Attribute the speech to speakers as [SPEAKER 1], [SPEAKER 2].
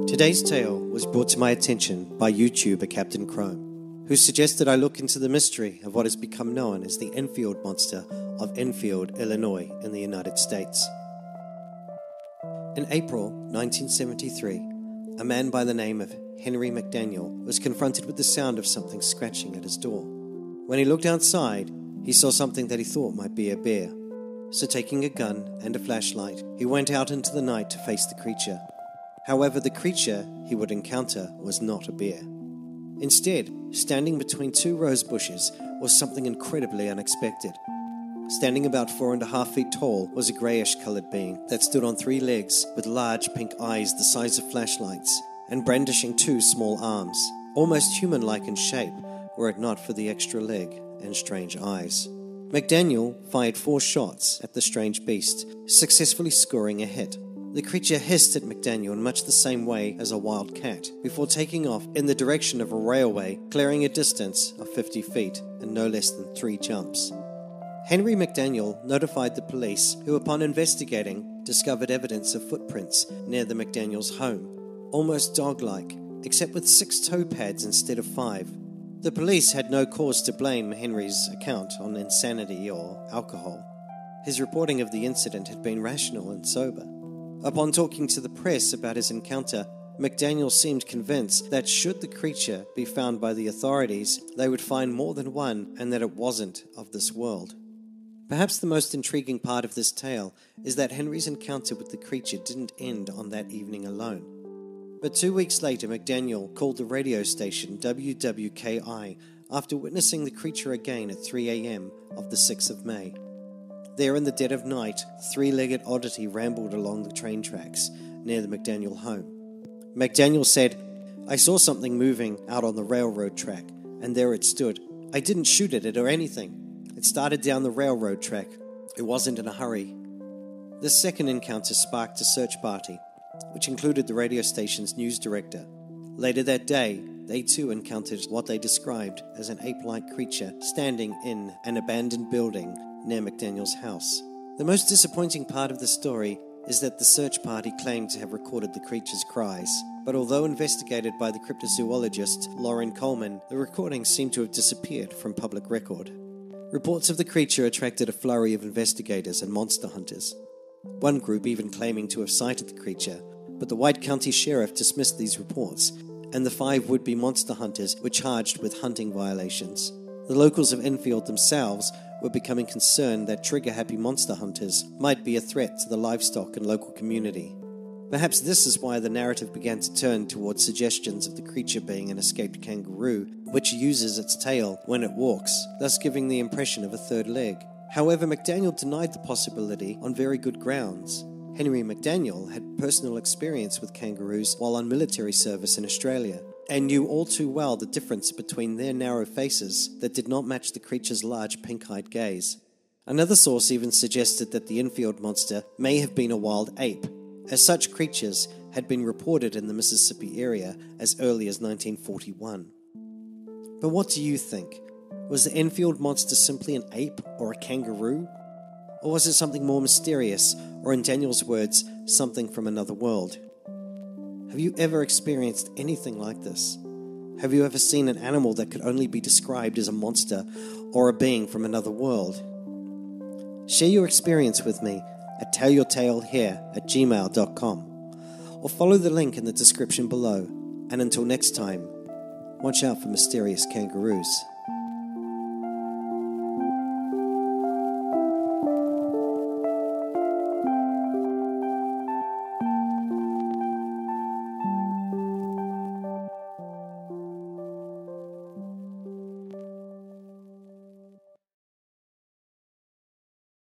[SPEAKER 1] Today's tale was brought to my attention by YouTuber Captain Chrome, who suggested I look into the mystery of what has become known as the Enfield monster of Enfield, Illinois, in the United States. In April 1973, a man by the name of Henry McDaniel was confronted with the sound of something scratching at his door. When he looked outside, he saw something that he thought might be a bear. So taking a gun and a flashlight, he went out into the night to face the creature. However, the creature he would encounter was not a bear. Instead, standing between two rose bushes was something incredibly unexpected. Standing about 4.5 feet tall was a greyish-coloured being that stood on 3 legs with large pink eyes the size of flashlights and brandishing 2 small arms, almost human-like in shape were it not for the extra leg and strange eyes. McDaniel fired 4 shots at the strange beast, successfully scoring a hit. The creature hissed at McDaniel in much the same way as a wild cat, before taking off in the direction of a railway, clearing a distance of 50 feet and no less than 3 jumps. Henry McDaniel notified the police, who upon investigating discovered evidence of footprints near the McDaniels' home, almost dog-like, except with 6 toe pads instead of 5. The police had no cause to blame Henry's account on insanity or alcohol. His reporting of the incident had been rational and sober. Upon talking to the press about his encounter, McDaniel seemed convinced that should the creature be found by the authorities, they would find more than one and that it wasn't of this world. Perhaps the most intriguing part of this tale is that Henry's encounter with the creature didn't end on that evening alone. But 2 weeks later, McDaniel called the radio station WWKI after witnessing the creature again at 3 a.m. of the 6th of May. There in the dead of night, 3-legged oddity rambled along the train tracks near the McDaniel home. McDaniel said, "I saw something moving out on the railroad track, and there it stood. I didn't shoot at it or anything. It started down the railroad track. It wasn't in a hurry." This second encounter sparked a search party, which included the radio station's news director. Later that day, they too encountered what they described as an ape-like creature standing in an abandoned building near McDaniel's house. The most disappointing part of the story is that the search party claimed to have recorded the creature's cries, but although investigated by the cryptozoologist Lauren Coleman, the recordings seem to have disappeared from public record. Reports of the creature attracted a flurry of investigators and monster hunters, one group even claiming to have sighted the creature, but the White County Sheriff dismissed these reports, and the 5 would-be monster hunters were charged with hunting violations. The locals of Enfield themselves were becoming concerned that trigger-happy monster hunters might be a threat to the livestock and local community. Perhaps this is why the narrative began to turn towards suggestions of the creature being an escaped kangaroo, which uses its tail when it walks, thus giving the impression of a 3rd leg. However, McDaniel denied the possibility on very good grounds. Henry McDaniel had personal experience with kangaroos while on military service in Australia, and knew all too well the difference between their narrow faces that did not match the creature's large pink-eyed gaze. Another source even suggested that the Enfield monster may have been a wild ape, as such creatures had been reported in the Mississippi area as early as 1941. But what do you think? Was the Enfield monster simply an ape or a kangaroo? Or was it something more mysterious, or in Daniel's words, something from another world? Have you ever experienced anything like this? Have you ever seen an animal that could only be described as a monster or a being from another world? Share your experience with me at tellyourtalehere@gmail.com or follow the link in the description below. And until next time, watch out for mysterious kangaroos.